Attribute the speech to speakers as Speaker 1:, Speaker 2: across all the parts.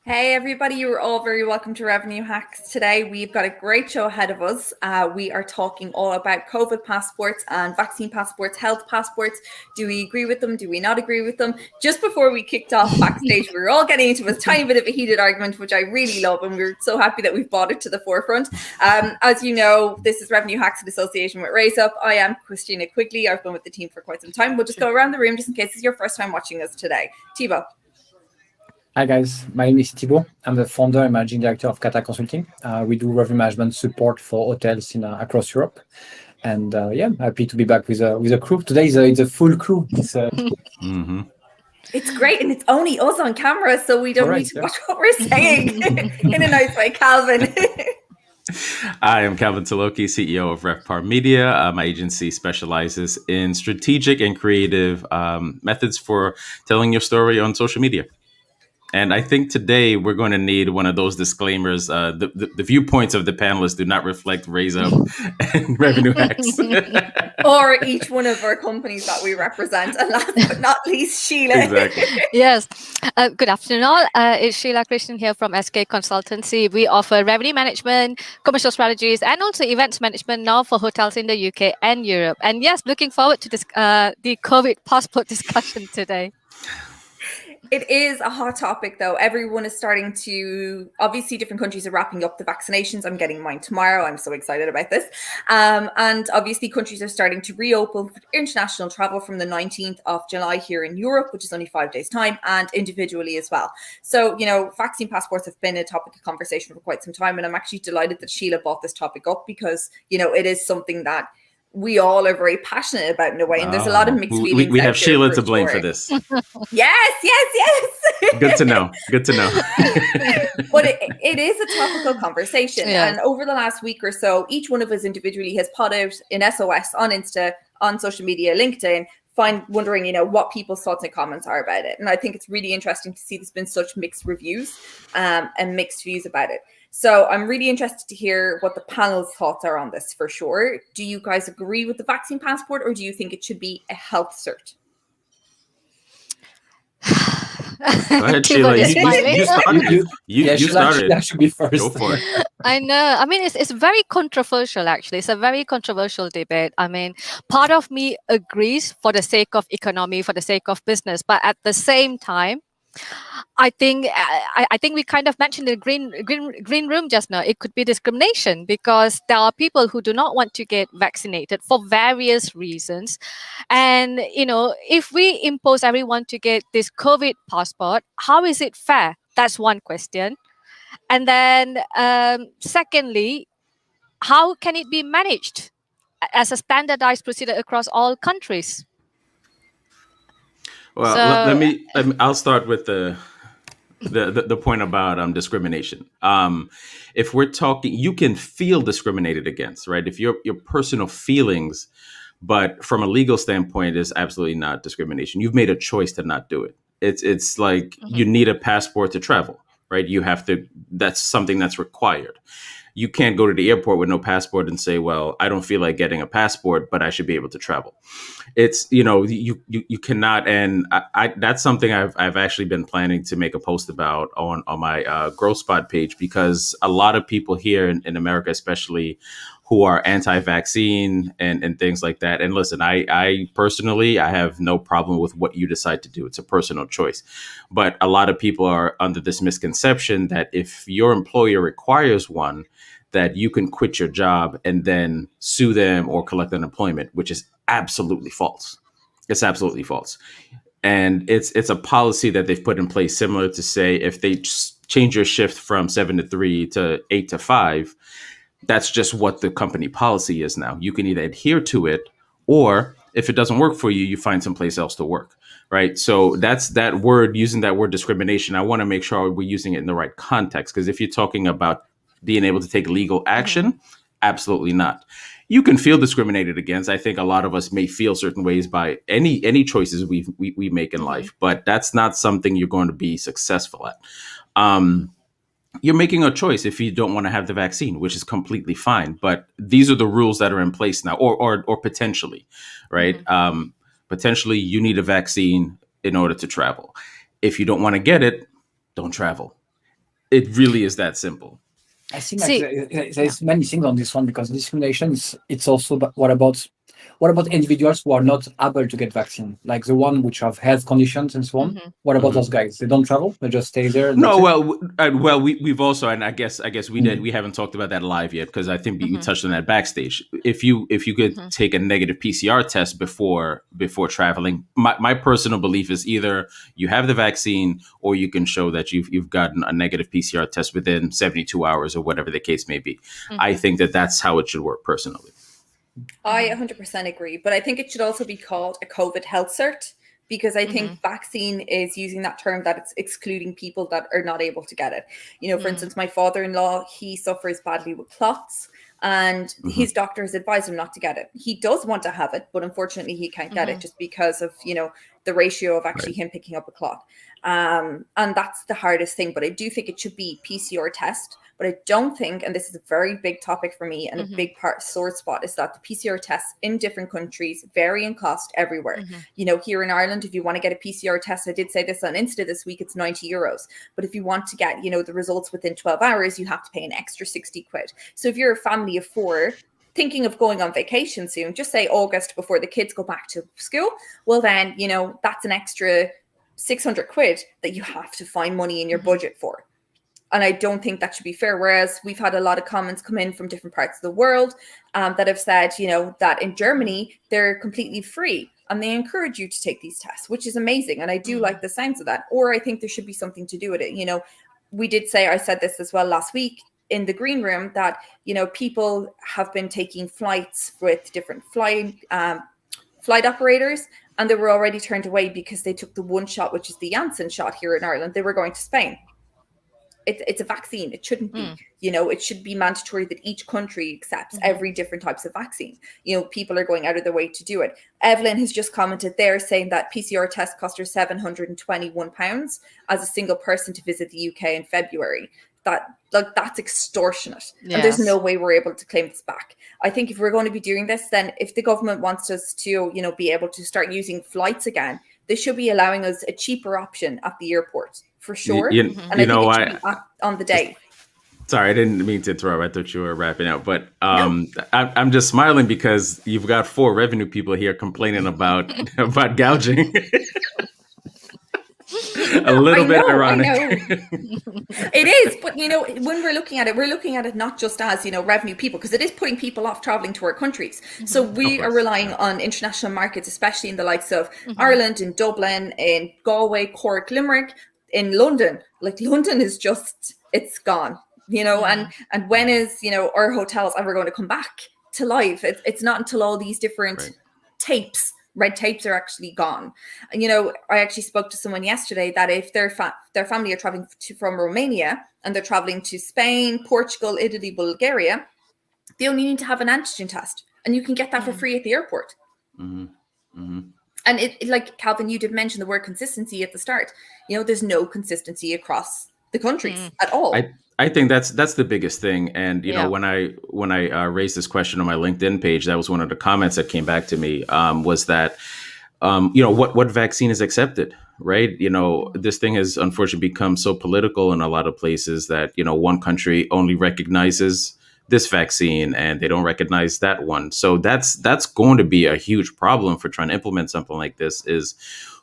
Speaker 1: Hey everybody, you're all very welcome to Revenue Hacks. Today we've got a great show ahead of us. We are talking all about COVID passports and vaccine passports, health passports. Do we agree with them? Do we not agree with them? Just before we kicked off backstage, we were all getting into a tiny bit of a heated argument, which I really love, and we're so happy that we've brought it to the forefront. As you know, this is Revenue Hacks in association with Raise Up. I am Khristina Quigley. I've been with the team for quite some time. We'll just go around the room just in case it's your first time watching us today. Thibault.
Speaker 2: Hi guys, my name is Thibault. I'm the founder and managing director of Catala Consulting. We do revenue management support for hotels across Europe, and happy to be back with a crew. Today it's a full crew. It's
Speaker 1: great, and it's only us on camera, so we don't need to watch what we're saying in a nice way. Calvin.
Speaker 3: I am Calvin Tilokee, CEO of Revpar Media. My agency specializes in strategic and creative methods for telling your story on social media. And I think today we're going to need one of those disclaimers. The viewpoints of the panelists do not reflect Raise Up and Revenue Hacks.
Speaker 1: Or each one of our companies that we represent. And last but not least, Sheila.
Speaker 3: Exactly.
Speaker 4: Yes. Good afternoon all. It's Sheila Krishnan here from SK Consultancy. We offer revenue management, commercial strategies, and also events management now for hotels in the UK and Europe. And yes, looking forward to this, the COVID passport discussion today.
Speaker 1: It is a hot topic, though. Everyone is starting to, obviously, different countries are wrapping up the vaccinations. I'm getting mine tomorrow. I'm so excited about this. And obviously, countries are starting to reopen for international travel from the 19th of July here in Europe, which is only 5 days' time, and individually as well. So, vaccine passports have been a topic of conversation for quite some time. And I'm actually delighted that Sheila brought this topic up because, it is something that we all are very passionate about in a way, and there's a lot of mixed feelings.
Speaker 3: We have Sheila to blame for this.
Speaker 1: Yes.
Speaker 3: Good to know.
Speaker 1: But it is a topical conversation. Yeah. And over the last week or so, each one of us individually has put out an SOS on Insta, on social media, LinkedIn, wondering, what people's thoughts and comments are about it. And I think it's really interesting to see there's been such mixed reviews and mixed views about it. So I'm really interested to hear what the panel's thoughts are on this for sure. Do you guys agree with the vaccine passport, or do you think it should be a health cert?
Speaker 3: Go ahead, Sheila. You started.
Speaker 2: That should be first.
Speaker 3: Go for it.
Speaker 4: I know. I mean, it's very controversial, actually. It's a very controversial debate. I mean, part of me agrees for the sake of economy, for the sake of business. But at the same time, I think we kind of mentioned the green room just now. It could be discrimination because there are people who do not want to get vaccinated for various reasons. And, if we impose everyone to get this COVID passport, how is it fair? That's one question. And then secondly, how can it be managed as a standardized procedure across all countries?
Speaker 3: Well, I'll start with the point about discrimination. If we're talking, you can feel discriminated against, right? If your personal feelings, but from a legal standpoint, is absolutely not discrimination. You've made a choice to not do it. It's like you need a passport to travel, right? You have to. That's something that's required. You can't go to the airport with no passport and say, well, I don't feel like getting a passport, but I should be able to travel. It's, you cannot. And I that's something I've actually been planning to make a post about on my Growth Spot page, because a lot of people here in America, especially who are anti-vaccine and things like that. And listen, I personally, I have no problem with what you decide to do. It's a personal choice. But a lot of people are under this misconception that if your employer requires one, that you can quit your job and then sue them or collect unemployment, which is absolutely false. It's absolutely false. And it's a policy that they've put in place, similar to, say, if they change your shift from 7 to 3 to 8 to 5, that's just what the company policy is now. You can either adhere to it, or if it doesn't work for you, you find someplace else to work, right? So that's that word, using that word discrimination. I want to make sure we're using it in the right context, because if you're talking about being able to take legal action, absolutely not. You can feel discriminated against. I think a lot of us may feel certain ways by any choices we make in life, but that's not something you're going to be successful at. You're making a choice if you don't want to have the vaccine, which is completely fine. But these are the rules that are in place now, or potentially, right? Potentially, you need a vaccine in order to travel. If you don't want to get it, don't travel. It really is that simple.
Speaker 2: I think there's many things on this one, because discrimination it's also what about individuals who are not able to get vaccine, like the one which have health conditions and so on? What about those guys? They don't travel; they just stay there.
Speaker 3: No, we've also, and I guess we haven't talked about that live yet, because I think we touched on that backstage. If you could take a negative PCR test before traveling, my personal belief is either you have the vaccine or you can show that you've gotten a negative PCR test within 72 hours or whatever the case may be. I think that's how it should work personally.
Speaker 1: I 100% agree, but I think it should also be called a COVID health cert, because I think vaccine is using that term that it's excluding people that are not able to get it. You know, for instance, my father-in-law, he suffers badly with clots, and his doctor has advised him not to get it. He does want to have it, but unfortunately he can't get it just because of, you know, the ratio of actually him picking up a clot. And that's the hardest thing. But I do think it should be PCR test. But I don't think, and this is a very big topic for me and a big sore spot, is that the PCR tests in different countries vary in cost everywhere. You know, here in Ireland, if you want to get a PCR test, I did say this on Insta this week, it's €90. But if you want to get, you know, the results within 12 hours, you have to pay an extra 60 quid. So if you're a family of 4 thinking of going on vacation soon, just say August before the kids go back to school, well then, you know, that's an extra 600 quid that you have to find money in your budget for. And I don't think that should be fair. Whereas we've had a lot of comments come in from different parts of the world that have said, you know, that in Germany, they're completely free and they encourage you to take these tests, which is amazing. And I do like the sounds of that. Or I think there should be something to do with it. You know, I said this as well last week in the green room, that, you know, people have been taking flights with different flight operators, and they were already turned away because they took the one shot, which is the Janssen shot here in Ireland. They were going to Spain. It's a vaccine. It shouldn't be, you know, it should be mandatory that each country accepts every different types of vaccine. You know, people are going out of their way to do it. Evelyn has just commented there saying that PCR test cost her £721 as a single person to visit the UK in February. That's extortionate. Yes. And there's no way we're able to claim this back. I think if we're going to be doing this, then if the government wants us to, you know, be able to start using flights again, they should be allowing us a cheaper option at the airport for sure. And I think it should be on the day.
Speaker 3: Sorry, I didn't mean to interrupt. I thought you were wrapping up, but I'm just smiling because you've got 4 revenue people here complaining about gouging. A little bit ironic.
Speaker 1: It is, but you know, when we're looking at it not just as, you know, revenue people, because it is putting people off traveling to our countries. So we are relying on international markets, especially in the likes of Ireland, in Dublin, in Galway, Cork, Limerick, in London. Like London is just, it's gone, you know, and when is, you know, our hotels ever going to come back to life? It's not until all these different red tapes are actually gone. And, you know, I actually spoke to someone yesterday that if their family are traveling from Romania and they're traveling to Spain, Portugal, Italy, Bulgaria, they only need to have an antigen test, and you can get that for free at the airport. And it like Calvin, you did mention the word consistency at the start. You know, there's no consistency across the countries at all.
Speaker 3: I think that's the biggest thing. And, you know, when I raised this question on my LinkedIn page, that was one of the comments that came back to me, was that, you know, what vaccine is accepted, right? You know, this thing has unfortunately become so political in a lot of places that, you know, one country only recognizes this vaccine and they don't recognize that one. So that's going to be a huge problem for trying to implement something like this, is,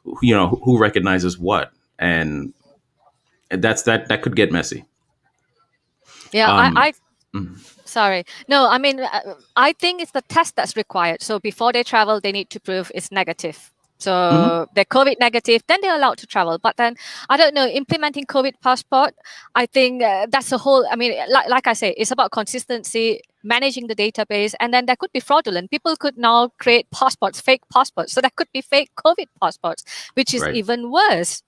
Speaker 3: who recognizes what, and that could get messy.
Speaker 4: Yeah, I
Speaker 3: mm,
Speaker 4: sorry. No, I mean, I think it's the test that's required. So before they travel, they need to prove it's negative. So they're COVID negative, then they're allowed to travel. But then, I don't know, implementing COVID passport, I think that's a whole, I mean, like I say, it's about consistency, managing the database, and then there could be fraudulent. People could now create passports, fake passports. So there could be fake COVID passports, which is
Speaker 3: Right.
Speaker 4: even worse.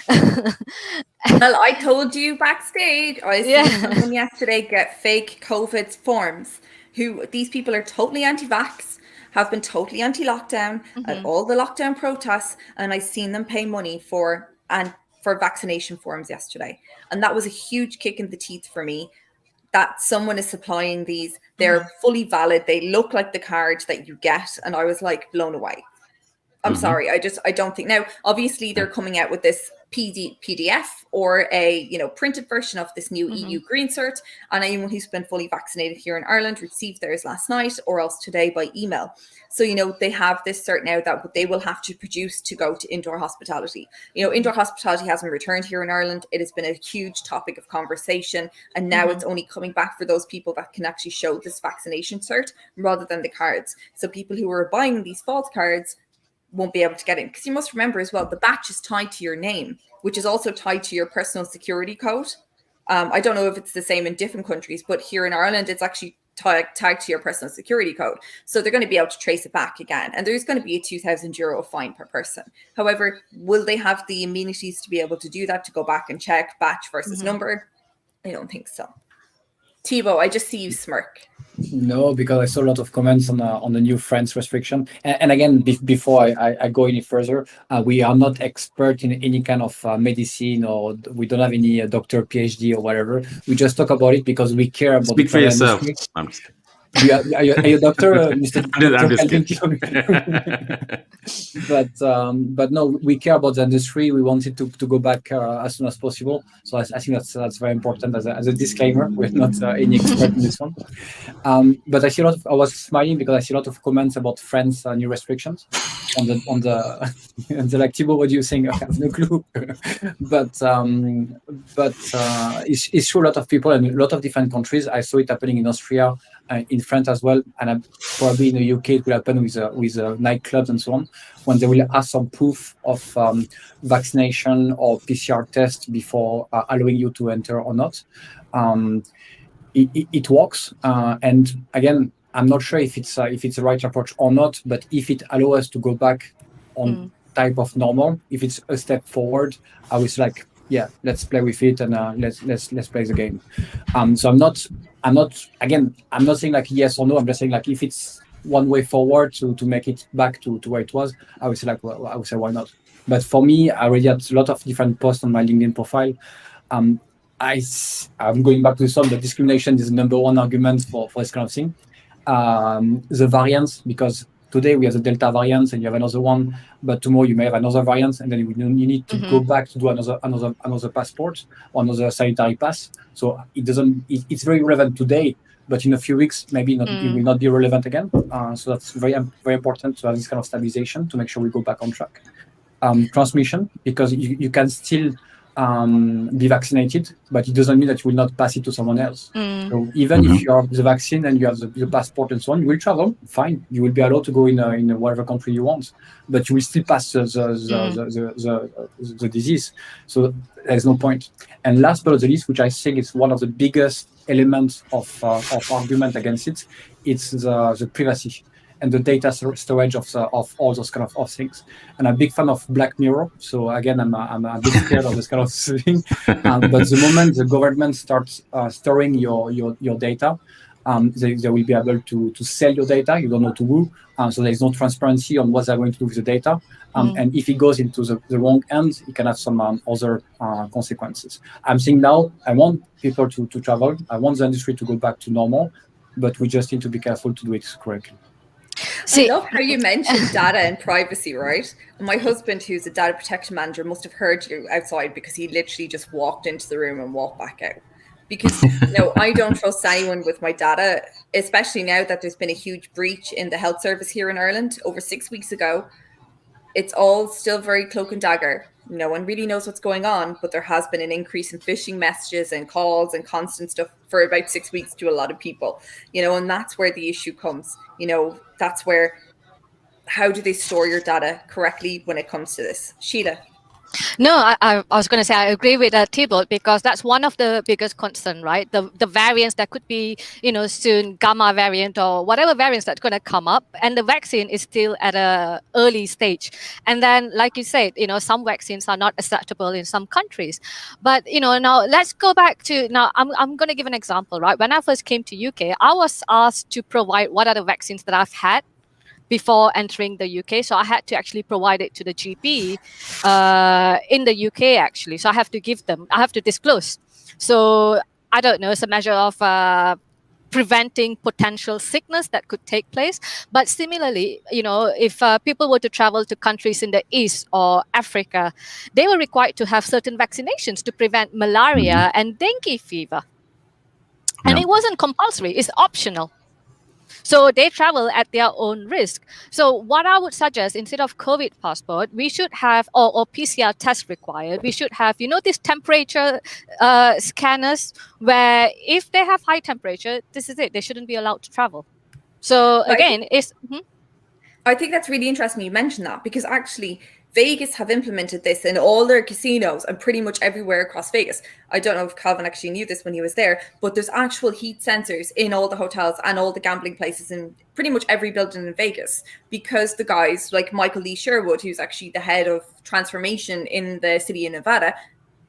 Speaker 1: Well, I told you backstage, I seen someone yesterday get fake COVID forms. These people are totally anti-vax, have been totally anti-lockdown at all the lockdown protests, and I seen them pay money for vaccination forms yesterday. And that was a huge kick in the teeth for me, that someone is supplying these. They're fully valid. They look like the card that you get. And I was like blown away. I'm sorry. I don't think now, obviously they're coming out with this PDF or a, printed version of this new EU green cert. And anyone who's been fully vaccinated here in Ireland received theirs last night or else today by email. So, they have this cert now that they will have to produce to go to indoor hospitality. Indoor hospitality hasn't returned here in Ireland. It has been a huge topic of conversation. And now it's only coming back for those people that can actually show this vaccination cert rather than the cards. So people who are buying these false cards won't be able to get in, because you must remember as well, the batch is tied to your name, which is also tied to your personal security code. I don't know if it's the same in different countries, but here in Ireland, it's actually tagged to your personal security code. So they're going to be able to trace it back again. And there's going to be a €2,000 fine per person. However, will they have the amenities to be able to do that, to go back and check batch versus number? I don't think so. Thibault, I just see you smirk.
Speaker 2: No, because I saw a lot of comments on the new France restriction. And again, before I go any further, we are not expert in any kind of medicine, or we don't have any doctor, PhD or whatever. We just talk about it because we care about
Speaker 3: Speak
Speaker 2: the
Speaker 3: for yourself.
Speaker 2: industry.
Speaker 3: I'm just kidding.
Speaker 2: Are you a doctor, Mr.
Speaker 3: I'm just
Speaker 2: kidding. But no, we care about the industry. We want it to go back as soon as possible. So I think that's very important as a disclaimer. We're not any expert in this one. But I see I was smiling because I see a lot of comments about France new restrictions on the and like, Thibault, what do you think? I have no clue. but it's true, a lot of people in a lot of different countries. I saw it happening in Austria, in France as well, and probably in the UK it will happen with nightclubs and so on, when they will ask some proof of vaccination or PCR test before allowing you to enter or not. It works, and again, I'm not sure if it's the right approach or not, but if it allows us to go back on type of normal, if it's a step forward, I was like, yeah, let's play with it and let's play the game. So I'm not saying like yes or no. I'm just saying like if it's one way forward to make it back to where it was, I would say like, well, I would say why not. But for me, I already had a lot of different posts on my LinkedIn profile. I'm going back to the discrimination is the number one argument for this kind of thing. The variance, because today we have the Delta variant and you have another one, but tomorrow you may have another variant, and then you need to go back to do another passport or another sanitary pass. So it's very relevant today, but in a few weeks maybe it will not be relevant again. So that's very, very important to have this kind of stabilization to make sure we go back on track. Transmission, because you can still be vaccinated, but it doesn't mean that you will not pass it to someone else. So even if you have the vaccine and you have the passport and so on, you will travel, fine. You will be allowed to go in whatever country you want, but you will still pass the disease. So there's no point. And last but not the least, which I think is one of the biggest elements of argument against it, it's the privacy and the data storage of all those kind of things. And I'm a big fan of Black Mirror. So again, I'm a bit scared of this kind of thing. But the moment the government starts storing your data, they will be able to sell your data. You don't know to who. So there's no transparency on what they're going to do with the data. And if it goes into the wrong hands, it can have some other consequences. I'm saying now, I want people to travel. I want the industry to go back to normal, but we just need to be careful to do it correctly.
Speaker 1: I love how you mentioned data and privacy, right? And my husband, who's a data protection manager, must have heard you outside because he literally just walked into the room and walked back out. because I don't trust anyone with my data, especially now that there's been a huge breach in the health service here in Ireland over 6 weeks ago. It's all still very cloak and dagger. No one really knows what's going on, but there has been an increase in phishing messages and calls and constant stuff for about 6 weeks to a lot of people, and that's where the issue comes. That's where, how do they store your data correctly when it comes to this? Sheila.
Speaker 4: No, I was going to say I agree with Thibault, because that's one of the biggest concern, right? The variants that could be, soon gamma variant or whatever variants that's going to come up, and the vaccine is still at a early stage. And then, like you said, some vaccines are not acceptable in some countries. But now let's go back to I'm going to give an example, right? When I first came to UK, I was asked to provide what are the vaccines that I've had before entering the UK. So I had to actually provide it to the GP in the UK, actually. So I have to disclose. So I don't know, it's a measure of preventing potential sickness that could take place. But similarly, if people were to travel to countries in the East or Africa, they were required to have certain vaccinations to prevent malaria and dengue fever. And it wasn't compulsory, it's optional. So they travel at their own risk. So what I would suggest, instead of COVID passport, we should have, or PCR test required, we should have, these temperature scanners where if they have high temperature, this is it. They shouldn't be allowed to travel. So again,
Speaker 1: I think that's really interesting you mentioned that, because actually Vegas have implemented this in all their casinos and pretty much everywhere across Vegas. I don't know if Calvin actually knew this when he was there, but there's actual heat sensors in all the hotels and all the gambling places in pretty much every building in Vegas, because the guys like Michael Lee Sherwood, who's actually the head of transformation in the city of Nevada,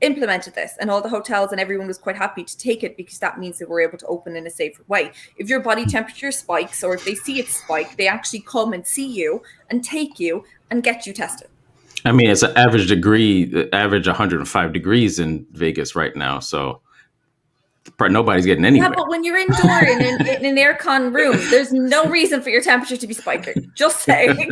Speaker 1: implemented this, and all the hotels and everyone was quite happy to take it, because that means that we're able to open in a safer way. If your body temperature spikes, or if they see it spike, they actually come and see you and take you and get you tested.
Speaker 3: I mean, it's an average 105 degrees in Vegas right now. So nobody's getting anywhere.
Speaker 1: Yeah, but when you're indoor in an aircon room, there's no reason for your temperature to be spiking. Just saying.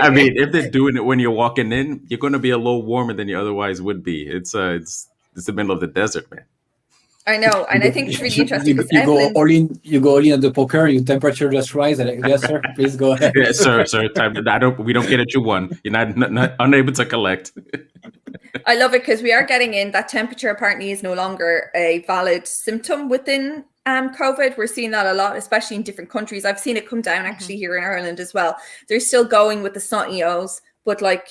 Speaker 3: I mean, if they're doing it when you're walking in, you're going to be a little warmer than you otherwise would be. It's the middle of the desert, man.
Speaker 1: I know, and I think it's really interesting.
Speaker 2: You go all in at the poker. Your temperature just rise. And yes, sir. Please go ahead.
Speaker 3: Yes, sir. We don't get it. You won. You're not unable to collect.
Speaker 1: I love it, because we are getting in that temperature apparently is no longer a valid symptom within COVID. We're seeing that a lot, especially in different countries. I've seen it come down actually here in Ireland as well. They're still going with the snotty nose, but like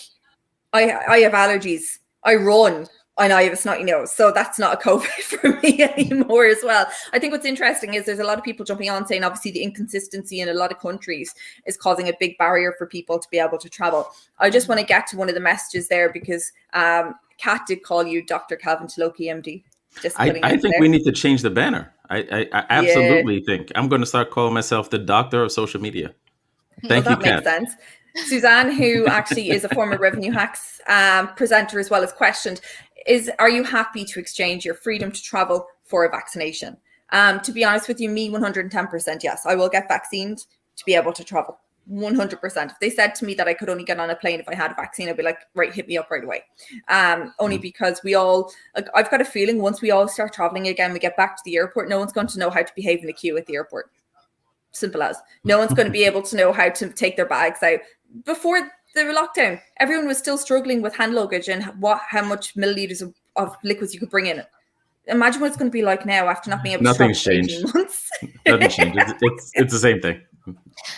Speaker 1: I have allergies. I run. And I have a snotty nose, so that's not a COVID for me anymore as well. I think what's interesting is there's a lot of people jumping on saying obviously the inconsistency in a lot of countries is causing a big barrier for people to be able to travel. I just want to get to one of the messages there, because Kat did call you Dr. Calvin Tilokee, MD.
Speaker 3: I think we need to change the banner. I absolutely think I'm going to start calling myself the doctor of social media. Thank you, Kat.
Speaker 1: Makes sense. Suzanne, who actually is a former Revenue Hacks presenter as well, as questioned, are you happy to exchange your freedom to travel for a vaccination? To be honest with you, me 110% yes. I will get vaccinated to be able to travel. 100%. If they said to me that I could only get on a plane if I had a vaccine, I'd be like, right, hit me up right away. Only because I've got a feeling once we all start traveling again, we get back to the airport, no one's going to know how to behave in the queue at the airport. Simple as. No one's going to be able to know how to take their bags out. Before the lockdown, everyone was still struggling with hand luggage and how much milliliters of liquids you could bring in. Imagine what it's going to be like now after not being able to travel for 18 months.
Speaker 3: Nothing's changed. It's the same thing.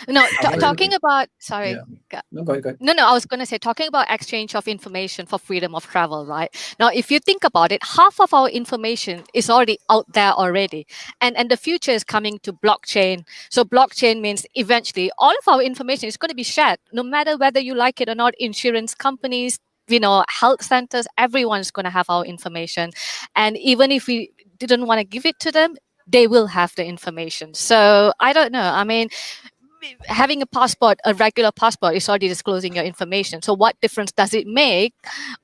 Speaker 4: No, talking about, sorry.
Speaker 2: Yeah. No, go ahead.
Speaker 4: No, I was going to say, talking about exchange of information for freedom of travel, right? Now, if you think about it, half of our information is already out there already. And the future is coming to blockchain. So blockchain means eventually all of our information is going to be shared, no matter whether you like it or not. Insurance companies, health centers, everyone's going to have our information. And even if we didn't want to give it to them, they will have the information. So I don't know. I mean, having a regular passport is already disclosing your information. So what difference does it make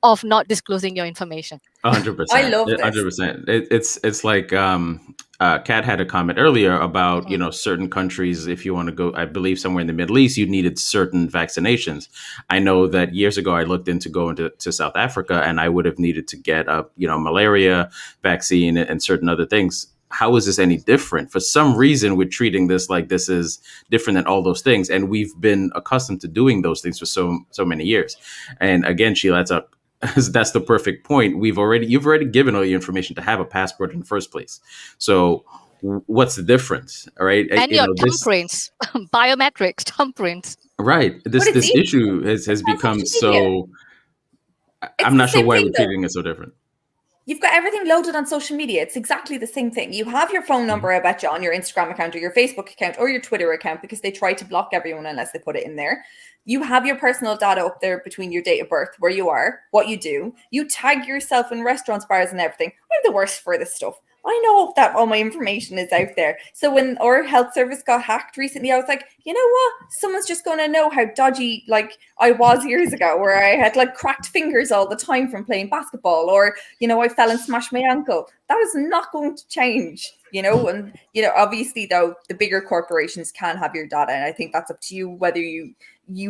Speaker 4: of not disclosing your information?
Speaker 3: 100%.
Speaker 1: I love this.
Speaker 3: 100%. It's like Kat had a comment earlier about certain countries. If you want to go, I believe somewhere in the Middle East, you needed certain vaccinations. I know that years ago I looked into going to South Africa, and I would have needed to get a malaria vaccine and certain other things. how is this any different? For some reason, we're treating this like this is different than all those things, and we've been accustomed to doing those things for so many years. And again, Sheila, that's the perfect point. You've already given all your information to have a passport in the first place. So what's the difference? All right.
Speaker 4: And your thumbprints, biometrics, thumbprints.
Speaker 3: Right. This issue has become so. I'm not sure why we're treating it so different.
Speaker 1: You've got everything loaded on social media. It's exactly the same thing. You have your phone number, I bet you, on your Instagram account or your Facebook account or your Twitter account, because they try to block everyone unless they put it in there. You have your personal data up there between your date of birth, where you are, what you do. You tag yourself in restaurants, bars, and everything. I'm the worst for this stuff. I know that all my information is out there. So when our health service got hacked recently, I was like, you know what? Someone's just going to know how dodgy like I was years ago, where I had like cracked fingers all the time from playing basketball, or, you know, I fell and smashed my ankle. That is not going to change, you know? And, you know, obviously though, the bigger corporations can have your data. And I think that's up to you, whether you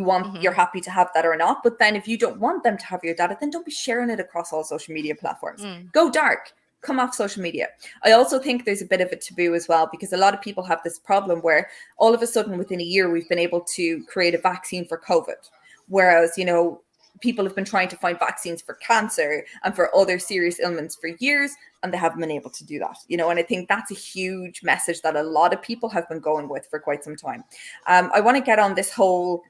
Speaker 1: want, you're happy to have that or not. But then if you don't want them to have your data, then don't be sharing it across all social media platforms. Go dark. Come off social media. I also think there's a bit of a taboo as well, because a lot of people have this problem where all of a sudden within a year we've been able to create a vaccine for COVID, whereas, you know, people have been trying to find vaccines for cancer and for other serious ailments for years, and they haven't been able to do that, you know. And I think that's a huge message that a lot of people have been going with for quite some time. I want to get on this whole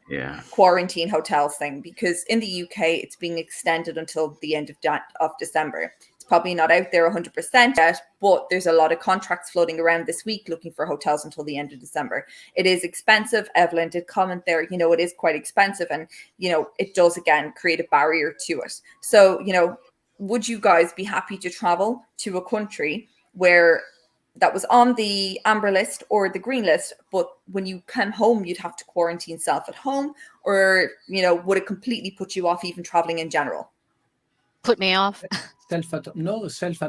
Speaker 1: quarantine hotels thing, because in the UK it's being extended until the end of December. Probably not out there 100% yet, but there's a lot of contracts floating around this week looking for hotels until the end of December. It is expensive. Evelyn did comment there, you know, it is quite expensive, and, you know, it does again create a barrier to it. So, you know, would you guys be happy to travel to a country where that was on the amber list or the green list, but when you come home, you'd have to quarantine self at home? Or, you know, would it completely put you off even traveling in general?
Speaker 4: Put me off.
Speaker 2: Self at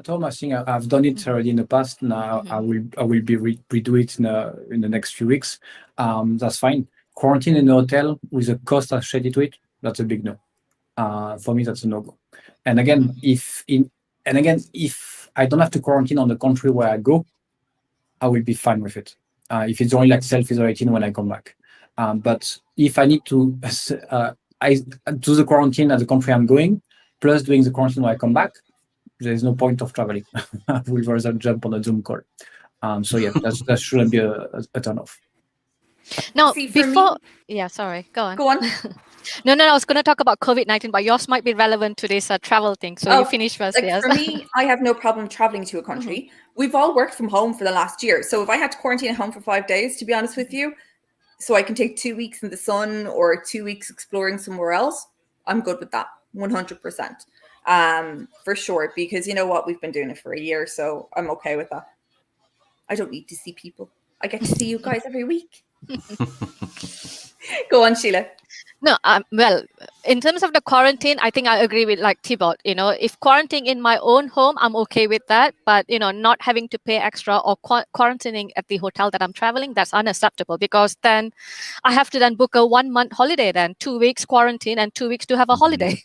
Speaker 2: home. I think I've done it already in the past. Now I will be redo it in the next few weeks. That's fine. Quarantine in a hotel with a cost associated to it, that's a big no. For me, that's a no-go. And again, if I don't have to quarantine on the country where I go, I will be fine with it. If it's only like self-isolating when I come back. But if I need to I do the quarantine at the country I'm going, plus doing the quarantine when I come back, there is no point of traveling. I would rather jump on a Zoom call. So yeah, that shouldn't be a turn off.
Speaker 4: Now, sorry, go on.
Speaker 1: Go on.
Speaker 4: No, I was going to talk about COVID-19, but yours might be relevant to this travel thing. So you finish first.
Speaker 1: Like, for me, I have no problem traveling to a country. We've all worked from home for the last year. So if I had to quarantine at home for 5 days, to be honest with you, so I can take 2 weeks in the sun or 2 weeks exploring somewhere else, I'm good with that, 100%. For sure, because you know what, we've been doing it for a year, so I'm okay with that. I don't need to see people. I get to see you guys every week. Go on, Sheila.
Speaker 4: No, well, in terms of the quarantine, I think I agree with like Thibault. You know, if quarantining in my own home, I'm okay with that. But, you know, not having to pay extra or quarantining at the hotel that I'm traveling, that's unacceptable, because then I have to then book a 1 month holiday, then 2 weeks quarantine and 2 weeks to have a holiday.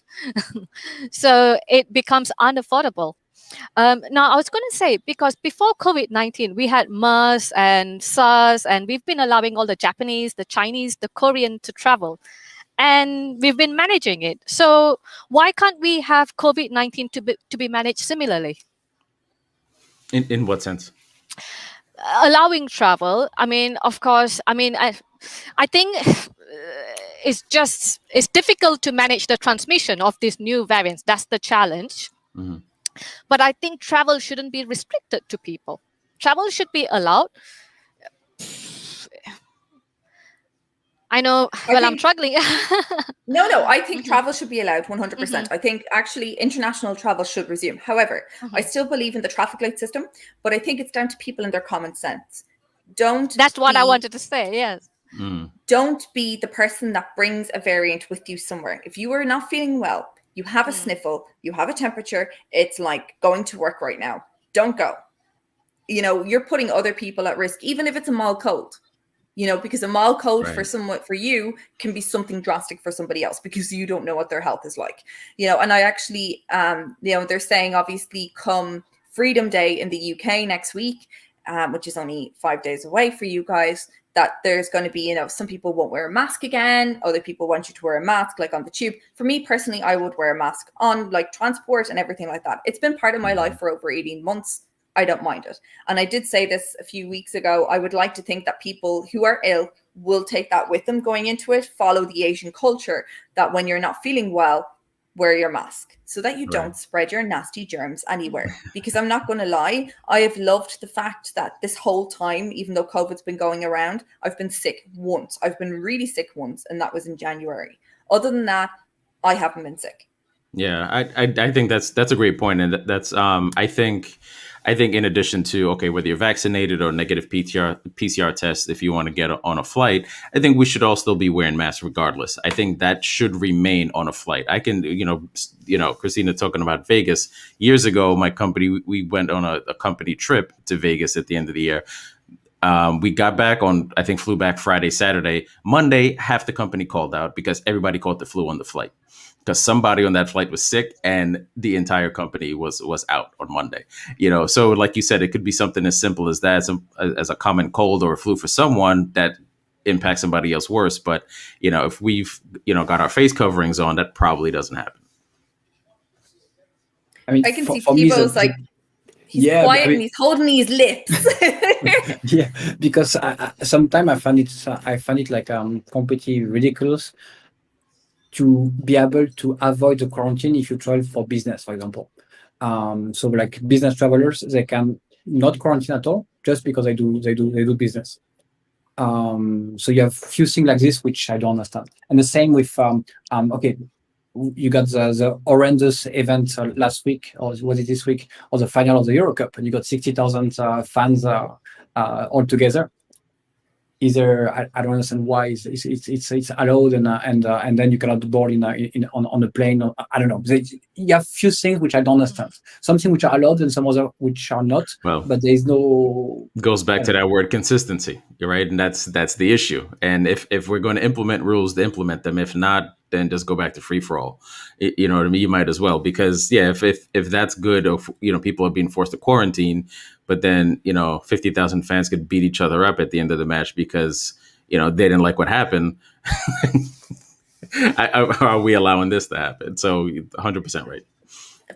Speaker 4: So it becomes unaffordable. Now, I was going to say, because before COVID-19, we had MERS and SARS, and we've been allowing all the Japanese, the Chinese, the Korean to travel. And we've been managing it. So why can't we have COVID-19 to be managed similarly?
Speaker 3: In what sense?
Speaker 4: Allowing travel. I mean, of course, I think it's difficult to manage the transmission of these new variants. That's the challenge. But I think travel shouldn't be restricted to people. Travel should be allowed. I know, I'm struggling.
Speaker 1: No, I think travel should be allowed 100%. I think actually international travel should resume. However, I still believe in the traffic light system, but I think it's down to people and their common sense. That's
Speaker 4: what I wanted to say, yes.
Speaker 1: Don't be the person that brings a variant with you somewhere. If you are not feeling well, you have a sniffle, you have a temperature, it's like going to work right now. Don't go. You know, you're putting other people at risk, even if it's a mild cold. You know, because a mild cold for you can be something drastic for somebody else, because you don't know what their health is like. You know, and I actually, you know, they're saying obviously come Freedom Day in the UK next week, which is only 5 days away for you guys, that there's going to be, you know, some people won't wear a mask again. Other people want you to wear a mask, like on the tube. For me personally, I would wear a mask on like transport and everything like that. It's been part of my life for over 18 months. I don't mind it. And I did say this a few weeks ago. I would like to think that people who are ill will take that with them going into it, follow the Asian culture, that when you're not feeling well, wear your mask so that you don't spread your nasty germs anywhere. Because I'm not going to lie, I have loved the fact that this whole time, even though COVID's been going around, I've been sick once. I've been really sick once, and that was in January. Other than that, I haven't been sick.
Speaker 3: Yeah, I think that's a great point, and that's I think in addition to, okay, whether you're vaccinated or negative PCR test, if you want to get on a flight, I think we should all still be wearing masks regardless. I think that should remain on a flight. I can, Khristina talking about Vegas years ago, my company, we went on a company trip to Vegas at the end of the year. We got back on, I think flew back Friday, Saturday. Monday, half the company called out because everybody caught the flu on the flight. Because somebody on that flight was sick and the entire company was out on Monday. So like you said, it could be something as simple as that, as a common cold or a flu for someone that impacts somebody else worse. But, if we've, got our face coverings on, that probably doesn't happen.
Speaker 2: I mean,
Speaker 1: I can see
Speaker 2: for me,
Speaker 1: Thibault's like, he's quiet and he's holding his lips.
Speaker 2: Yeah, because sometimes I find it like completely ridiculous to be able to avoid the quarantine if you travel for business, for example. So like business travelers, they can not quarantine at all just because they do business. So you have few things like this which I don't understand. And the same with okay, you got the horrendous event last week, or was it this week, or the final of the Euro Cup, and you got 60,000 fans all together. Either I don't understand why it's allowed and then you cannot board on a plane. I don't know. You have few things which I don't understand. Something which are allowed and some other which are not.
Speaker 3: Well,
Speaker 2: but there is no.
Speaker 3: Goes back to that word consistency, right? And that's the issue. And if we're going to implement rules, to implement them. If not, then just go back to free for all. You know what I mean? You might as well, because if that's good, or people are being forced to quarantine. But then, 50,000 fans could beat each other up at the end of the match because, they didn't like what happened. Are we allowing this to happen? So 100% right.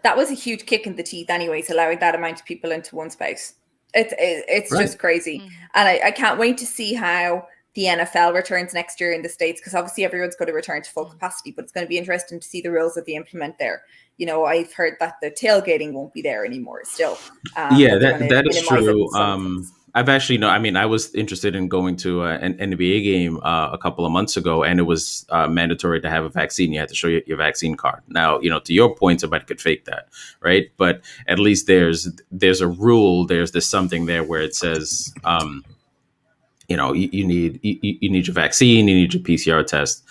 Speaker 1: That was a huge kick in the teeth anyways, allowing that amount of people into one space. It's
Speaker 3: right.
Speaker 1: Just crazy. And I can't wait to see how the NFL returns next year in the States, because obviously everyone's going to return to full capacity, but it's going to be interesting to see the rules that they implement there. I've heard that the tailgating won't be there anymore still.
Speaker 3: That is true. I've actually I was interested in going to an NBA game a couple of months ago, and it was mandatory to have a vaccine. You had to show your vaccine card. Now, to your point, somebody could fake that, right? But at least there's a rule. There's something there where it says, you need your vaccine, you need your PCR test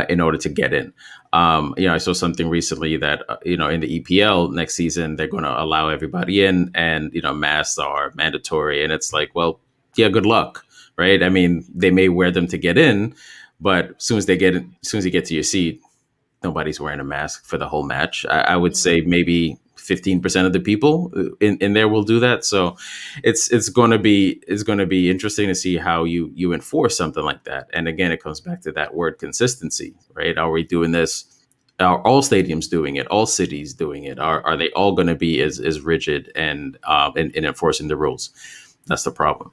Speaker 3: in order to get in. I saw something recently that, in the EPL next season, they're going to allow everybody in, and, masks are mandatory. And it's like, well, yeah, good luck. Right. I mean, they may wear them to get in, but as soon as you get to your seat, nobody's wearing a mask for the whole match. I would say maybe 15% of the people in there will do that. So it's going to be interesting to see how you enforce something like that. And again, it comes back to that word consistency, right? Are we doing this? Are all stadiums doing it? All cities doing it? Are they all going to be as rigid and in enforcing the rules? That's the problem.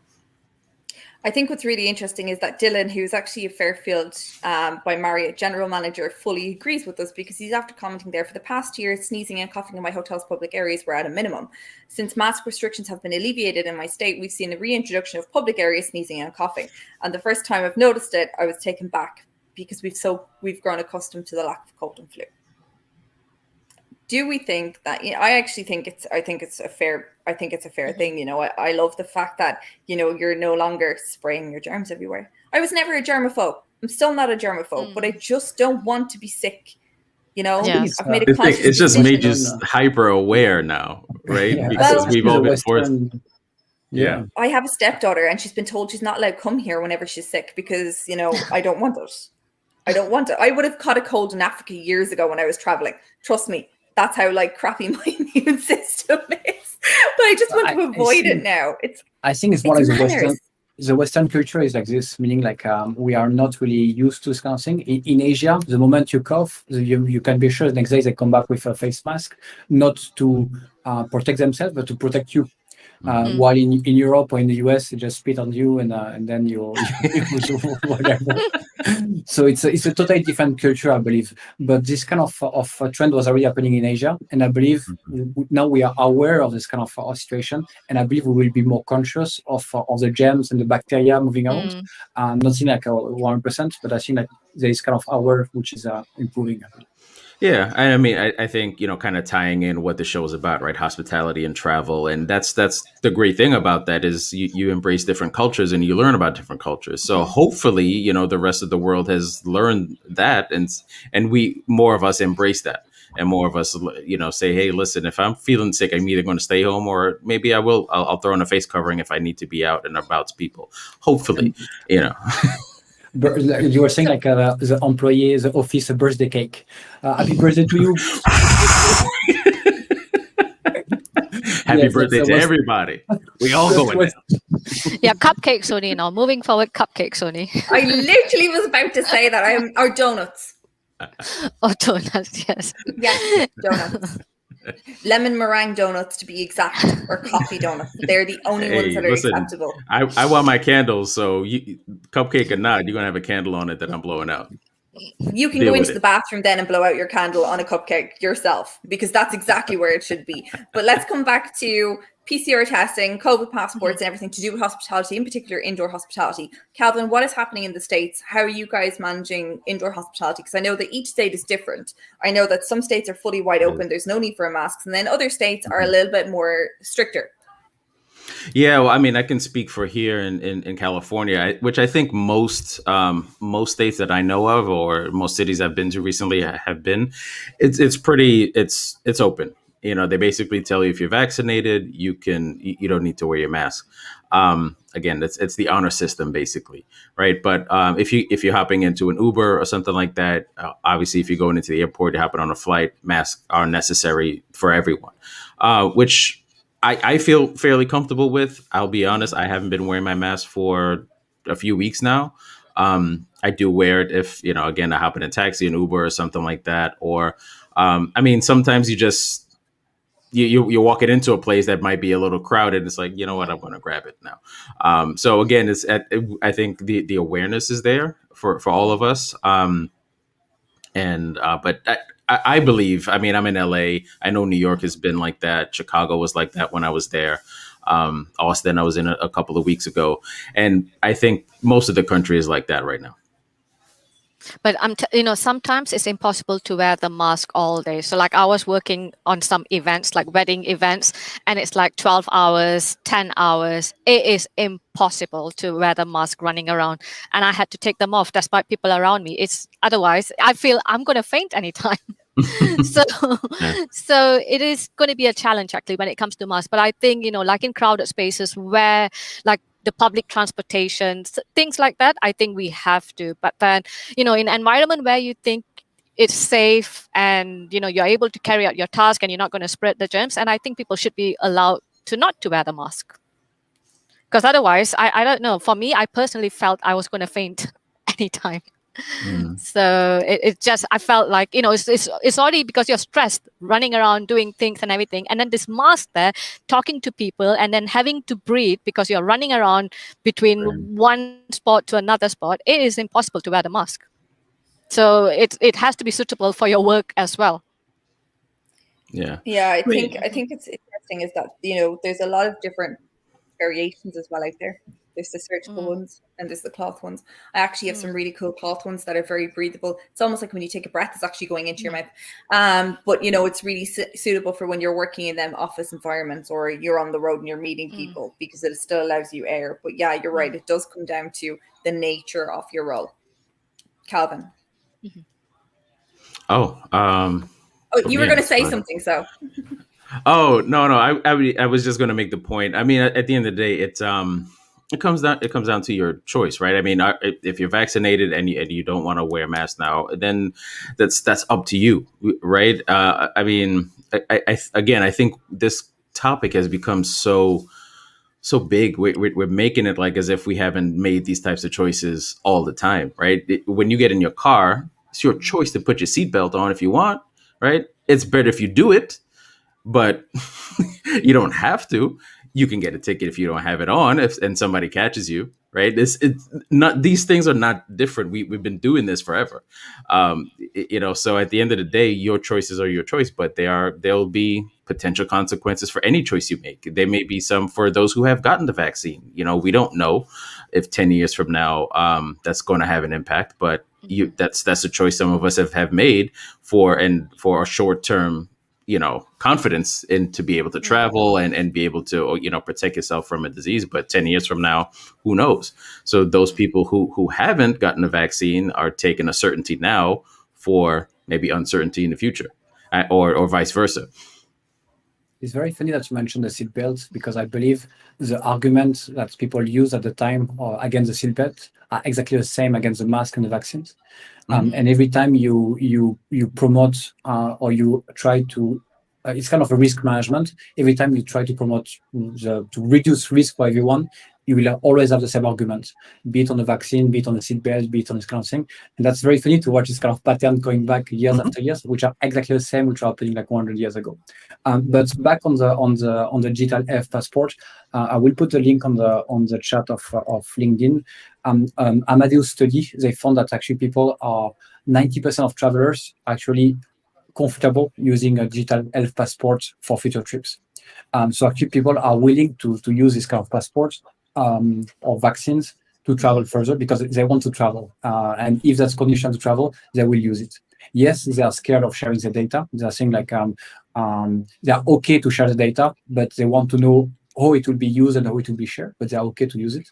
Speaker 1: I think what's really interesting is that Dylan, who's actually a Fairfield by Marriott general manager, fully agrees with us, because he's after commenting there, for the past year, sneezing and coughing in my hotel's public areas were at a minimum. Since mask restrictions have been alleviated in my state, we've seen the reintroduction of public area sneezing and coughing. And the first time I've noticed it, I was taken back, because we've grown accustomed to the lack of cold and flu. Do we think that, I think it's a fair thing. I love the fact that, you're no longer spraying your germs everywhere. I was never a germaphobe. I'm still not a germaphobe, but I just don't want to be sick. I've made a conscious
Speaker 3: it's just
Speaker 1: decision.
Speaker 3: made you hyper aware now, right?
Speaker 2: Yeah.
Speaker 3: Because we've all been forced.
Speaker 2: Yeah.
Speaker 1: I have a stepdaughter, and she's been told she's not allowed to come here whenever she's sick, because, I don't want it. I don't want it. I would have caught a cold in Africa years ago when I was traveling. Trust me. that's how like crappy my immune system is. But I just want to avoid it now.
Speaker 2: I think it's more like
Speaker 1: manners.
Speaker 2: The Western culture is like this, meaning like we are not really used to this kind of thing. In Asia, the moment you cough, you can be sure the next day they come back with a face mask, not to protect themselves, but to protect you. While in Europe or in the US, they just spit on you and then you whatever. So it's a totally different culture, I believe. But this kind of trend was already happening in Asia, and I believe now we are aware of this kind of situation, and I believe we will be more conscious of the germs and the bacteria moving around. Not saying like 100%, but I think like there is kind of aware which is improving. I believe.
Speaker 3: Yeah, I mean, I think, kind of tying in what the show is about, right? Hospitality and travel, and that's the great thing about that is you embrace different cultures and you learn about different cultures. So hopefully, the rest of the world has learned that, and more of us embrace that, and more of us, say, hey, listen, if I'm feeling sick, I'm either going to stay home or maybe I'll throw on a face covering if I need to be out and about to people. Hopefully,
Speaker 2: You were saying like the employee, the office birthday cake. Happy birthday to you.
Speaker 3: Happy birthday to everybody. We all going down.
Speaker 4: Yeah, cupcakes only now. Moving forward, cupcakes only.
Speaker 1: I literally was about to say that. Or donuts.
Speaker 4: Oh, donuts, yes.
Speaker 1: Yeah, donuts. Lemon meringue donuts, to be exact, or coffee donuts. They're the only ones that are acceptable.
Speaker 3: I want my candles, so cupcake or not, you're gonna have a candle on it that I'm blowing out.
Speaker 1: You can go into the bathroom then and blow out your candle on a cupcake yourself, because that's exactly where it should be. But let's come back to PCR testing, COVID passports, and everything to do with hospitality, in particular indoor hospitality. Calvin, what is happening in the States? How are you guys managing indoor hospitality? Because I know that each state is different. I know that some states are fully wide open. There's no need for a mask. And then other states are a little bit more stricter.
Speaker 3: Yeah, well, I mean, I can speak for here in California, which I think most states that I know of, or most cities I've been to recently have been. It's open. They basically tell you if you're vaccinated, you don't need to wear your mask. Again, it's the honor system basically, right? But if you're hopping into an Uber or something like that, obviously if you're going into the airport, you're hopping on a flight, masks are necessary for everyone, which I feel fairly comfortable with. I'll be honest, I haven't been wearing my mask for a few weeks now. I do wear it if, again, I hop in a taxi, an Uber or something like that. Or, sometimes you're walking into a place that might be a little crowded. It's like, you know what, I'm going to grab it now. So again, I think the awareness is there for all of us. But I believe, I'm in LA. I know New York has been like that. Chicago was like that when I was there. Austin, I was in a couple of weeks ago. And I think most of the country is like that right now.
Speaker 4: But sometimes it's impossible to wear the mask all day. So like I was working on some events, like wedding events, and it's like 12 hours, 10 hours. It is impossible to wear the mask running around. And I had to take them off despite people around me. Otherwise I feel I'm going to faint anytime. So it is going to be a challenge actually when it comes to masks. But I think, like in crowded spaces where like the public transportation, things like that, I think we have to. But then, in an environment where you think it's safe and, you're able to carry out your task and you're not going to spread the germs, and I think people should be allowed to not to wear the mask. Because otherwise, I don't know. For me, I personally felt I was going to faint anytime. So I felt like, it's already because you're stressed, running around, doing things and everything. And then this mask there, talking to people and then having to breathe because you're running around between one spot to another spot. It is impossible to wear the mask. So it has to be suitable for your work as well.
Speaker 3: Yeah.
Speaker 1: Yeah, I think it's interesting is that, there's a lot of different variations as well out there. There's the surgical ones and there's the cloth ones. I actually have some really cool cloth ones that are very breathable. It's almost like when you take a breath, it's actually going into your mouth. But, it's really suitable for when you're working in them office environments or you're on the road and you're meeting people because it still allows you air. But yeah, you're right. It does come down to the nature of your role. Calvin.
Speaker 3: Oh,
Speaker 1: you were going to say something, so.
Speaker 3: Oh, no. I was just going to make the point. At the end of the day, it comes down to your choice, right? If you're vaccinated and you don't want to wear a mask now, then that's up to you, right? I think this topic has become so big. We're making it like as if we haven't made these types of choices all the time, right? When you get in your car, it's your choice to put your seatbelt on if you want, right? It's better if you do it, but you don't have to. You can get a ticket if you don't have it on, and somebody catches you, right? It's not, these things are not different. We've been doing this forever, so at the end of the day, your choices are your choice, but there'll be potential consequences for any choice you make. There may be some for those who have gotten the vaccine. We don't know if 10 years from now that's going to have an impact, but that's a choice some of us have made for a short term confidence in to be able to travel and be able to protect yourself from a disease. But 10 years from now, who knows? So those people who haven't gotten a vaccine are taking a certainty now for maybe uncertainty in the future, or vice versa.
Speaker 2: It's very funny that you mentioned the seatbelt, because I believe the arguments that people use at the time against the seatbelt are exactly the same against the mask and the vaccines. And every time you promote or you try to, it's kind of a risk management. Every time you try to promote to reduce risk for everyone, you will always have the same argument, be it on the vaccine, be it on the seatbelt, be it on this kind of thing. And that's very funny to watch this kind of pattern going back years after years, which are exactly the same, which are happening like 100 years ago. But back on the digital health passport, I will put a link on the chat of LinkedIn. Amadeus study, they found that actually 90% of travelers are actually comfortable using a digital health passport for future trips. So actually people are willing to use this kind of passports or vaccines to travel further because they want to travel. And if that's condition to travel, they will use it. Yes, they are scared of sharing the data. They are saying like they are okay to share the data, but they want to know how it will be used and how it will be shared, but they are okay to use it.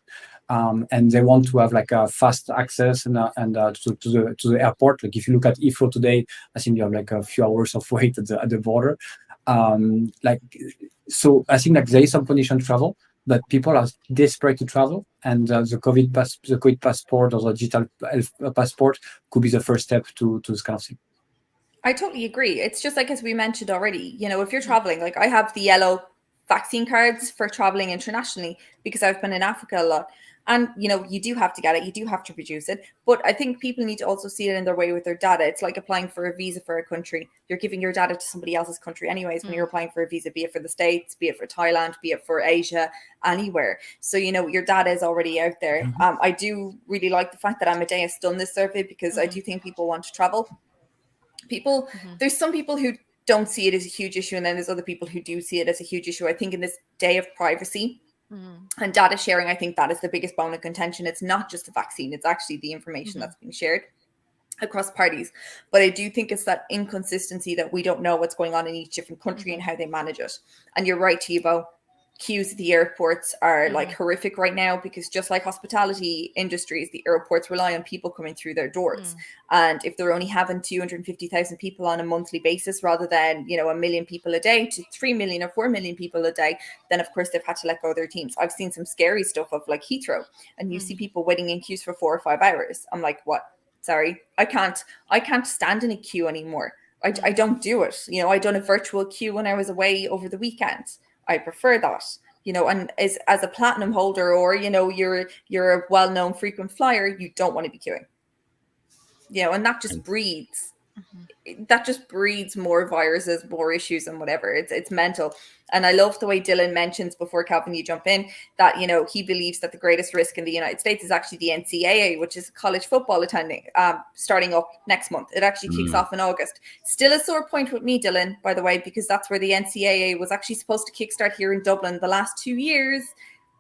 Speaker 2: And they want to have like a fast access and to the airport. Like if you look at Heathrow today, I think you have like a few hours of wait at the border. So I think like there is some condition to travel, but people are desperate to travel, and the COVID passport or the digital health passport could be the first step to this kind of thing.
Speaker 1: I totally agree. It's just like, as we mentioned already, if you're traveling, like I have the yellow vaccine cards for traveling internationally because I've been in Africa a lot. And, you do have to get it. You do have to produce it. But I think people need to also see it in their way with their data. It's like applying for a visa for a country. You're giving your data to somebody else's country anyways when you're applying for a visa, be it for the States, be it for Thailand, be it for Asia, anywhere. So, your data is already out there. I do really like the fact that Amadeus done this survey because I do think people want to travel. There's some people who don't see it as a huge issue, and then there's other people who do see it as a huge issue. I think in this day of privacy and data sharing, I think that is the biggest bone of contention. It's not just the vaccine, it's actually the information that's being shared across parties. But I do think it's that inconsistency that we don't know what's going on in each different country and how they manage it. And you're right, Thibault. Queues at the airports are like horrific right now because just like hospitality industries, the airports rely on people coming through their doors. And if they're only having 250,000 people on a monthly basis rather than, 1 million people a day to 3 million or 4 million people a day, then of course they've had to let go of their teams. I've seen some scary stuff of like Heathrow, and you see people waiting in queues for 4 or 5 hours. I'm like, what? Sorry, I can't stand in a queue anymore. I don't do it. I done a virtual queue when I was away over the weekend. I prefer that, and as a platinum holder or, you're a well-known frequent flyer, you don't want to be queuing, and that just breeds more viruses, more issues and whatever. It's mental. And I love the way Dylan mentions before, Calvin, you jump in, that, he believes that the greatest risk in the United States is actually the NCAA, which is college football starting up next month. It actually kicks off in August. Still a sore point with me, Dylan, by the way, because that's where the NCAA was actually supposed to kickstart here in Dublin the last 2 years.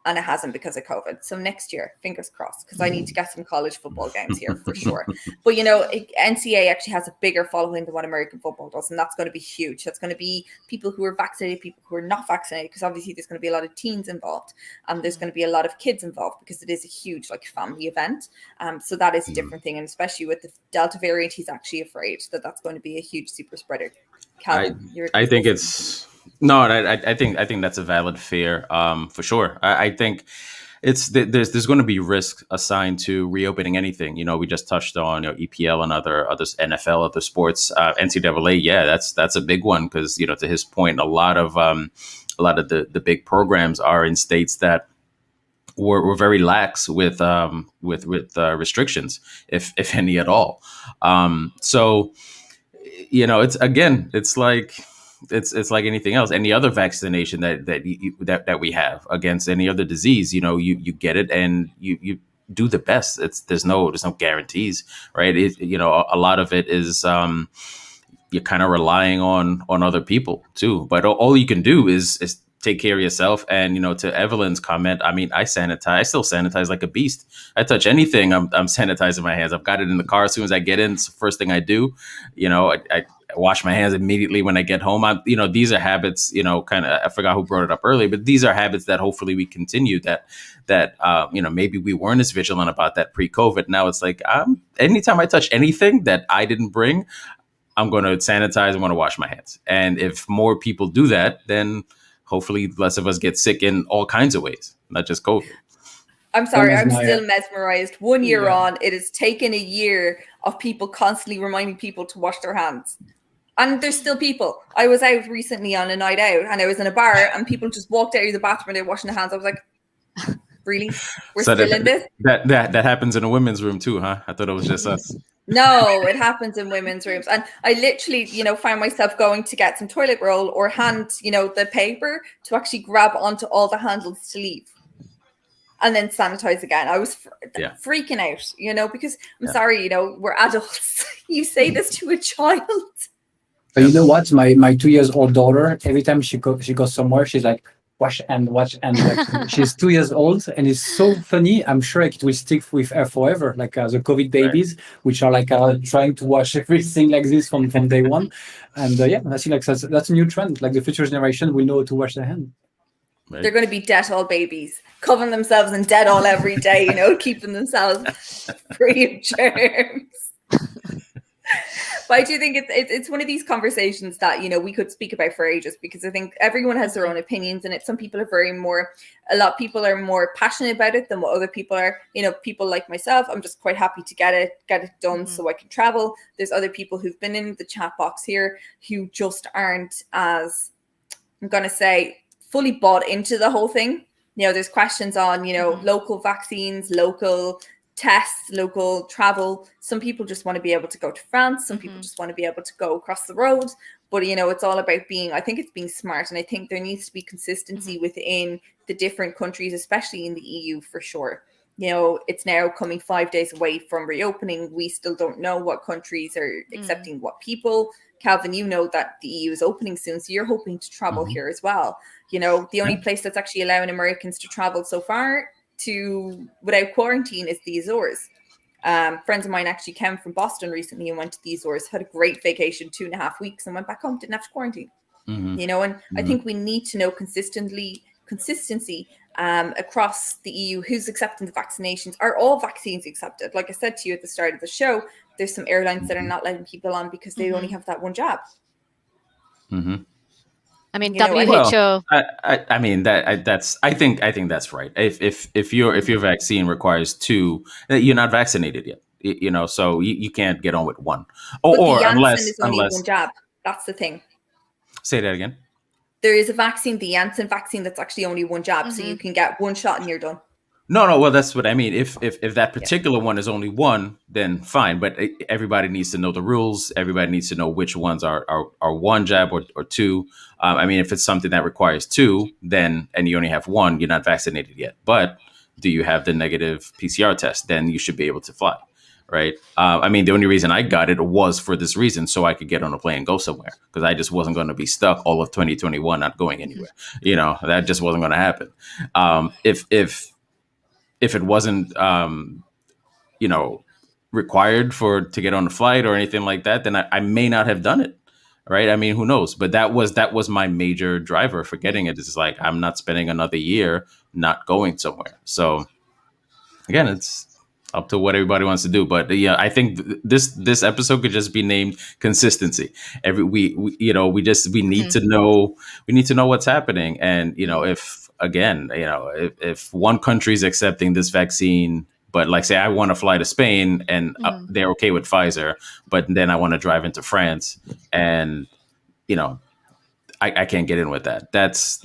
Speaker 1: And it hasn't because of COVID. So next year, fingers crossed, because I need to get some college football games here for sure. But, NCAA actually has a bigger following than what American football does. And that's going to be huge. That's going to be people who are vaccinated, people who are not vaccinated, because obviously there's going to be a lot of teens involved. And there's going to be a lot of kids involved because it is a huge family event. So that is a different thing. And especially with the Delta variant, he's actually afraid that that's going to be a huge super spreader. Calvin,
Speaker 3: I think it's... No, I think that's a valid fear, for sure. I think there's going to be risk assigned to reopening anything. We just touched on EPL and others, NFL, other sports, NCAA. Yeah, that's a big one because to his point, a lot of the big programs are in states that were very lax with restrictions, if any at all. So it's like anything else, any other vaccination that we have against any other disease. You get it and you do the best. There's no guarantees, right? A lot of it is you're kind of relying on other people too. But all you can do is take care of yourself. And to Evelyn's comment, I mean, I still sanitize like a beast. I touch anything, I'm sanitizing my hands. I've got it in the car as soon as I get in. It's the first thing I do. I wash my hands immediately when I get home. These are habits, I forgot who brought it up earlier, but these are habits that hopefully we continue, that maybe we weren't as vigilant about that pre-COVID. Now it's like, anytime I touch anything that I didn't bring, I'm going to sanitize. I'm going to wash my hands. And if more people do that, then hopefully less of us get sick in all kinds of ways, not just COVID.
Speaker 1: I'm sorry, I'm still mesmerized. 1 year on, it has taken a year of people constantly reminding people to wash their hands. And there's still people. I was out recently on a night out and I was in a bar and people just walked out of the bathroom and they're washing their hands. I was like, really? We're still in this?
Speaker 3: That happens in a women's room too, huh? I thought it was just us.
Speaker 1: No, it happens in women's rooms. And I literally, find myself going to get some toilet roll or hand, the paper to actually grab onto all the handles to leave. And then sanitize again. I was freaking out, because I'm sorry, we're adults. You say this to a child.
Speaker 2: But you know what? My 2-year-old daughter, every time she goes somewhere, she's like, wash and like, she's 2 years old and it's so funny. I'm sure it will stick with her forever, like the COVID babies, which are like trying to wash everything like this from day one. And I think like that's a new trend. Like the future generation will know how to wash their hands.
Speaker 1: Right. They're going to be Dettol babies, covering themselves in Dettol every day, keeping themselves free of germs. But I do think it's one of these conversations that, we could speak about for ages, because I think everyone has their own opinions in it. Some people are a lot of people are more passionate about it than what other people are. People like myself, I'm just quite happy to get it done so I can travel. There's other people who've been in the chat box here who just aren't as, I'm going to say, fully bought into the whole thing. There's questions on, local vaccines, local tests, local travel. Some people just want to be able to go to France. Some people just want to be able to go across the road. But, it's all about I think it's being smart. And I think there needs to be consistency within the different countries, especially in the EU for sure. It's now coming 5 days away from reopening. We still don't know what countries are accepting what people. Calvin, that the EU is opening soon, so you're hoping to travel here as well. The only place that's actually allowing Americans to travel so far without quarantine is the Azores. Friends of mine actually came from Boston recently and went to the Azores, had a great vacation, 2.5 weeks, and went back home, didn't have to quarantine. I think we need to know consistency across the EU who's accepting the vaccinations. Are all vaccines accepted? Like I said to you at the start of the show, there's some airlines that are not letting people on because they only have that one jab.
Speaker 4: I mean, WHO.
Speaker 3: I mean I think that's right. If your vaccine requires 2, you're not vaccinated yet. So you can't get on with 1. Or unless
Speaker 1: one jab. That's the thing.
Speaker 3: Say that again.
Speaker 1: There is a vaccine, the Janssen vaccine, that's actually only one jab, so you can get one shot and you're done.
Speaker 3: No. Well, that's what I mean. If that particular one is only 1, then fine. But everybody needs to know the rules. Everybody needs to know which ones are 1 jab or 2. I mean, if it's something that requires 2, then and you only have 1, you're not vaccinated yet. But do you have the negative PCR test? Then you should be able to fly, right? I mean, the only reason I got it was for this reason, so I could get on a plane and go somewhere, because I just wasn't going to be stuck all of 2021 not going anywhere. That just wasn't going to happen. If it wasn't, required to get on a flight or anything like that, then I may not have done it. Right. I mean, who knows? But that was my major driver for getting it. It's like, I'm not spending another year not going somewhere. So again, it's up to what everybody wants to do. But I think this episode could just be named consistency. We need to know what's happening. And, if again, if one country is accepting this vaccine, but like say I want to fly to Spain and they're okay with Pfizer, but then I want to drive into France and I can't get in with that. That's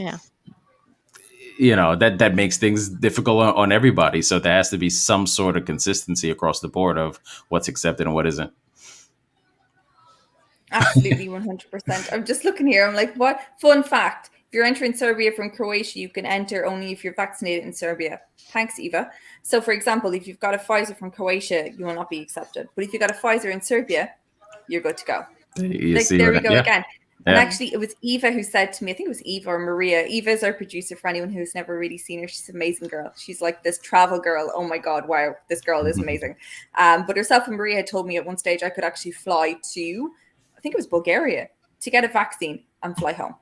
Speaker 3: that makes things difficult on everybody. So there has to be some sort of consistency across the board of what's accepted and what isn't.
Speaker 1: Absolutely, 100%. I'm just looking here. I'm like, what? Fun fact. If you're entering Serbia from Croatia, you can enter only if you're vaccinated in Serbia. Thanks, Eva. So, for example, if you've got a Pfizer from Croatia, you will not be accepted. But if you got a Pfizer in Serbia, you're good to go. There we go again. And actually, it was Eva who said to me, I think it was Eva or Maria. Eva is our producer for anyone who's never really seen her. She's an amazing girl. She's like this travel girl. Oh my God, wow, this girl is amazing. But herself and Maria had told me at one stage I could actually fly to, I think it was Bulgaria, to get a vaccine and fly home.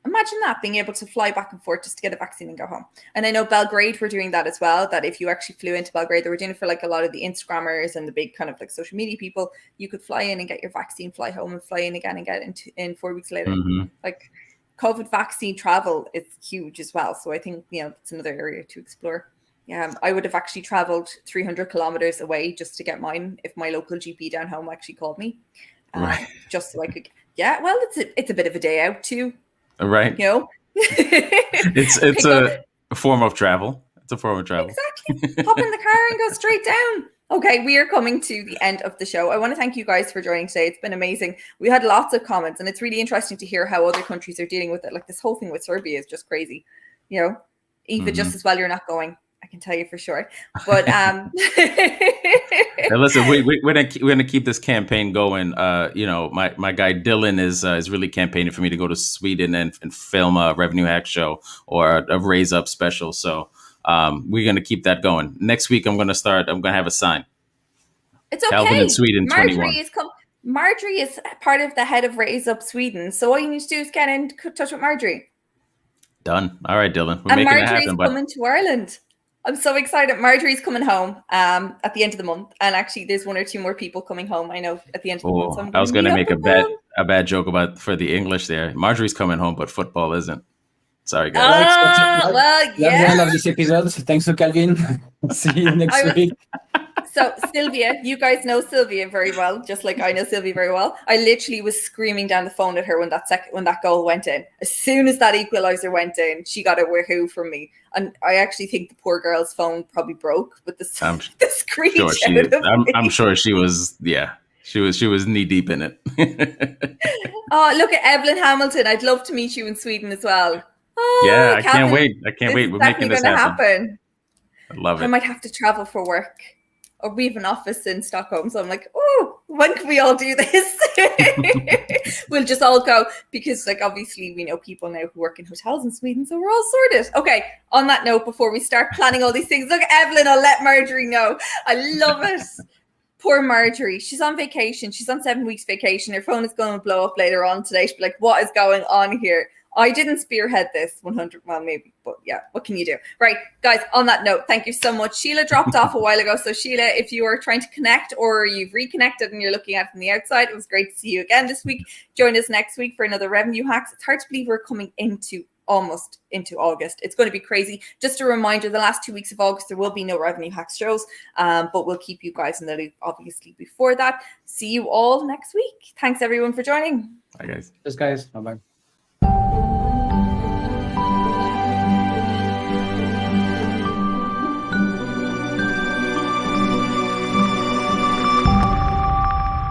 Speaker 1: Imagine that, being able to fly back and forth just to get a vaccine and go home. And I know Belgrade were doing that as well, that if you actually flew into Belgrade, they were doing it for like a lot of the Instagrammers and the big kind of like social media people. You could fly in and get your vaccine, fly home and fly in again and get in 4 weeks later. Like COVID vaccine travel is huge as well. So I think, it's another area to explore. Yeah, I would have actually traveled 300 kilometers away just to get mine if my local GP down home actually called me. Just so I could, well, it's a bit of a day out too.
Speaker 3: Right. It's a form of travel. It's a form of travel.
Speaker 1: Exactly. Hop in the car and go straight down. Okay, we are coming to the end of the show. I want to thank you guys for joining today. It's been amazing. We had lots of comments, and it's really interesting to hear how other countries are dealing with it. Like this whole thing with Serbia is just crazy. Eva, just as well you're not going. I can tell you for sure. But
Speaker 3: now listen, we're gonna keep this campaign going. My guy Dylan is really campaigning for me to go to Sweden and film a revenue hack show or a raise up special. So we're gonna keep that going. Next week I'm gonna have a sign.
Speaker 1: It's okay.
Speaker 3: Calvin in Sweden,
Speaker 1: Marjorie
Speaker 3: 21.
Speaker 1: Marjorie is part of the head of Raise Up Sweden. So all you need to do is get in touch with Marjorie.
Speaker 3: Done. All right, Dylan. We're making it happen.
Speaker 1: Marjorie's coming to Ireland. I'm so excited. Marjorie's coming home at the end of the month. And actually, there's 1 or 2 more people coming home, I know, at the end of the month. So
Speaker 3: I was going to make a bad joke for the English there. Marjorie's coming home, but football isn't. Sorry, guys.
Speaker 1: Well, yeah.
Speaker 2: That's the end of this episode. Thanks to Calvin. See you next week.
Speaker 1: So Sylvia, you guys know Sylvia very well, just like I know Sylvia very well. I literally was screaming down the phone at her when that goal went in. As soon as that equalizer went in, she got a woohoo from me. And I actually think the poor girl's phone probably broke with the screen.
Speaker 3: I'm sure she was. Yeah, she was knee deep in it.
Speaker 1: Oh, look at Evelyn Hamilton. I'd love to meet you in Sweden as well. Oh,
Speaker 3: yeah,
Speaker 1: Calvin,
Speaker 3: I can't wait. We're making this happen. I love it.
Speaker 1: I might have to travel for work. Or we have an office in Stockholm. So I'm like, oh, when can we all do this? We'll just all go because obviously we know people now who work in hotels in Sweden. So we're all sorted. Okay. On that note, before we start planning all these things, look, Evelyn, I'll let Marjorie know. I love it. Poor Marjorie. She's on vacation. She's on 7 weeks vacation. Her phone is going to blow up later on today. She'll be like, what is going on here? I didn't spearhead this 100, well, maybe, but yeah, what can you do? Right, guys, on that note, thank you so much. Sheila dropped off a while ago. So Sheila, if you are trying to connect or you've reconnected and you're looking at it from the outside, it was great to see you again this week. Join us next week for another Revenue Hacks. It's hard to believe we're coming almost into August. It's going to be crazy. Just a reminder, the last 2 weeks of August, there will be no Revenue Hacks shows, but we'll keep you guys in the loop, obviously, before that. See you all next week. Thanks, everyone, for joining.
Speaker 3: Bye, guys.
Speaker 2: Cheers, guys. Bye-bye.